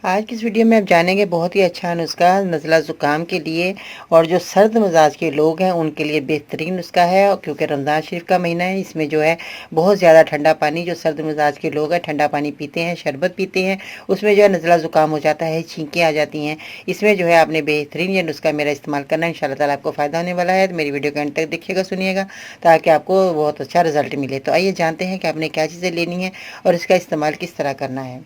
आज की इस वीडियो में आप जानेंगे बहुत ही अच्छा नुस्खा नज़ला ज़ुकाम के लिए, और जो सर्द मिजाज के लोग हैं उनके लिए बेहतरीन नुस्खा है। क्योंकि रमज़ान शरीफ का महीना है, इसमें जो है बहुत ज़्यादा ठंडा पानी, जो सर्द मिजाज के लोग हैं ठंडा पानी पीते हैं, शरबत पीते हैं, उसमें जो है नज़ला ज़ुकाम हो जाता है, छींकें आ जाती हैं। इसमें जो है आपने बेहतरीन ये नुस्खा मेरा इस्तेमाल करना है, इंशाल्लाह ताला आपको फ़ायदा होने वाला है। तो मेरी वीडियो के अंत तक देखिएगा, सुनिएगा, ताकि आपको बहुत अच्छा रिजल्ट मिले। तो आइए जानते हैं कि आपने क्या चीज़ें लेनी है और इसका इस्तेमाल किस तरह करना है।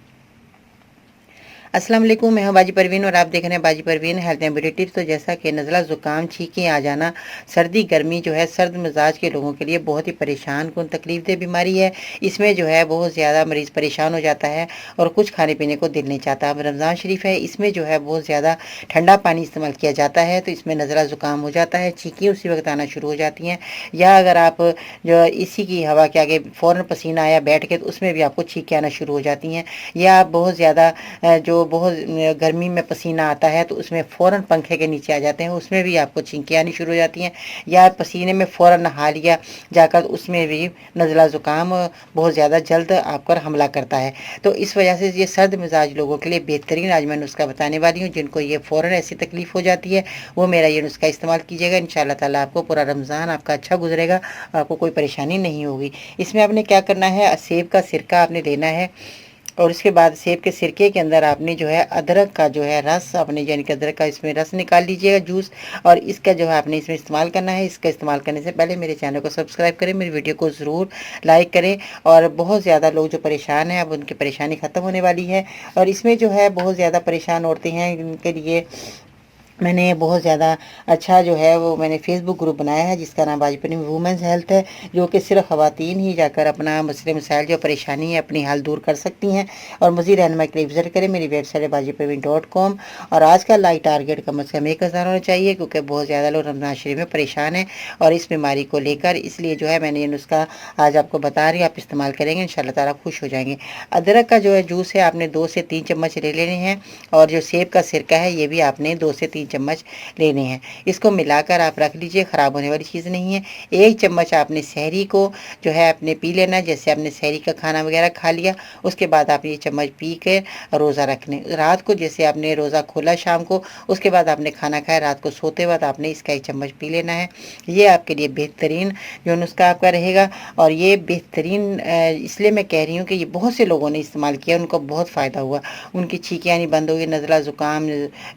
अस्सलाम वालेकुम, मैं हूं बाजी परवीन और आप देख रहे हैं बाजी Parveen health and beauty tips. तो जैसा कि नज़ला ज़ुकाम, छींकें आ जाना, सर्दी गर्मी जो है सर्द मिजाज के लोगों के लिए बहुत ही परेशान कौन तकलीफ दे बीमारी है। इसमें जो है बहुत ज़्यादा मरीज़ परेशान हो जाता है और कुछ खाने पीने को दिल नहीं चाहता। अब रमज़ान शरीफ है, इसमें जो है बहुत ज़्यादा ठंडा पानी इस्तेमाल किया जाता है, तो इसमें नज़ला ज़ुकाम हो जाता है, छींकें उसी वक्त आना शुरू हो जाती हैं। या अगर आप जो इसी की हवा के आगे फ़ौरन पसीना आया बैठ के, तो उसमें भी आपको छींकें आना शुरू हो जाती हैं। या आप बहुत ज़्यादा जो बहुत गर्मी में पसीना आता है, तो उसमें फ़ौरन पंखे के नीचे आ जाते हैं, उसमें भी आपको छींकें आनी शुरू हो जाती हैं। या पसीने में फ़ौरन नहा लिया जाकर, उसमें भी नज़ला ज़ुकाम बहुत ज़्यादा जल्द आप पर हमला करता है। तो इस वजह से ये सर्द मिजाज लोगों के लिए बेहतरीन आज मैं नुस्खा बताने वाली हूँ। जिनको ये फ़ौरन ऐसी तकलीफ़ हो जाती है, वो मेरा ये नुस्खा इस्तेमाल कीजिएगा। इंशाल्लाह ताला आपको पूरा रमज़ान आपका अच्छा गुजरेगा, आपको कोई परेशानी नहीं होगी। इसमें आपने क्या करना है, सेब का सिरका आपने लेना है, और उसके बाद सेब के सिरके के अंदर आपने जो है अदरक का जो है रस, आपने यानी कि अदरक का इसमें रस निकाल लीजिएगा, जूस, और इसका जो है आपने इसमें इस्तेमाल करना है। इसका इस्तेमाल करने से पहले मेरे चैनल को सब्सक्राइब करें, मेरी वीडियो को ज़रूर लाइक करें। और बहुत ज़्यादा लोग जो परेशान हैं, अब उनकी परेशानी ख़त्म होने वाली है। और इसमें जो है बहुत ज़्यादा परेशान औरतें हैं, उनके लिए मैंने बहुत ज़्यादा अच्छा जो है वो मैंने फेसबुक ग्रुप बनाया है, जिसका नाम बाजी वुमेंस हेल्थ है, जो कि सिर्फ ख़वातीन ही जाकर अपना मसले मसाइल जो परेशानी है अपनी हल दूर कर सकती हैं। और मज़ीद रहनुमाई के लिए विजिट करें मेरी वेबसाइट है beauty.tips.com। और आज का लाइव टारगेट कम से कम 1000 होना चाहिए, क्योंकि बहुत ज़्यादा लोग रमज़ान शरीफ में परेशान हैं और इस बीमारी को लेकर, इसलिए जो है मैंने ये नुस्खा आज आपको बता रही हूँ, आप इस्तेमाल करेंगे इंशाल्लाह ताला खुश हो जाएंगे। अदरक का जो है जूस है आपने 2 से 3 चम्मच ले लेने हैं, और जो सेब का सिरका है ये भी आपने 2 से 3 चम्मच लेने हैं। इसको मिलाकर आप रख लीजिए, ख़राब होने वाली चीज़ नहीं है। 1 चम्मच आपने सहरी को जो है आपने पी लेना है। जैसे आपने सहरी का खाना वगैरह खा लिया, उसके बाद आप ये चम्मच पी के रोज़ा रखने, रात को जैसे आपने रोज़ा खोला शाम को, उसके बाद आपने खाना खाया, रात को सोते वक्त आपने इसका 1 चम्मच पी लेना है। ये आपके लिए बेहतरीन जो नुस्खा आपका रहेगा। और ये बेहतरीन इसलिए मैं कह रही हूँ कि ये बहुत से लोगों ने इस्तेमाल किया, उनको बहुत फ़ायदा हुआ, उनकी छींकें आनी बंद हो गई, नज़ला ज़ुकाम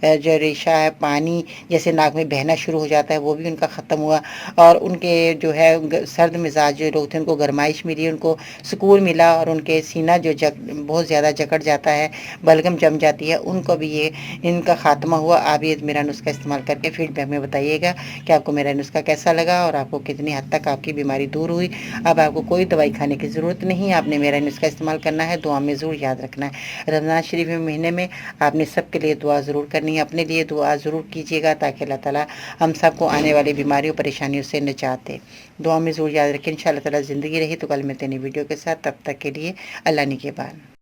जो रेशा है, पानी जैसे नाक में बहना शुरू हो जाता है, वो भी उनका ख़त्म हुआ। और उनके जो है सर्द मिजाज जो लोग थे, उनको गरमाइश मिली, उनको सुकून मिला, और उनके सीना जो बहुत ज़्यादा जकड़ जाता है, बलगम जम जाती है, उनको भी ये इनका ख़ात्मा हुआ। आप ये मेरा नुस्खा इस्तेमाल करके फीडबैक में बताइएगा कि आपको मेरा नुस्खा कैसा लगा और आपको कितनी हद तक आपकी बीमारी दूर हुई। अब आपको कोई दवाई खाने की ज़रूरत नहीं, आपने मेरा नुस्खा इस्तेमाल करना है, दुआ में ज़रूर याद रखना है। रमज़ान शरीफ महीने में आपने सबके लिए दुआ ज़रूर करनी है, अपने लिए दुआ ज़रूर कीजिएगा, ताकि अल्लाह ताला हम सबको आने वाली बीमारियों परेशानियों से निजात दे। दुआ में ज़रूर याद रखें। इंशाल्लाह ताला ज़िंदगी रही तो कल मिलते हैं वीडियो के साथ, तब तक के लिए अल्लाह निगहबान।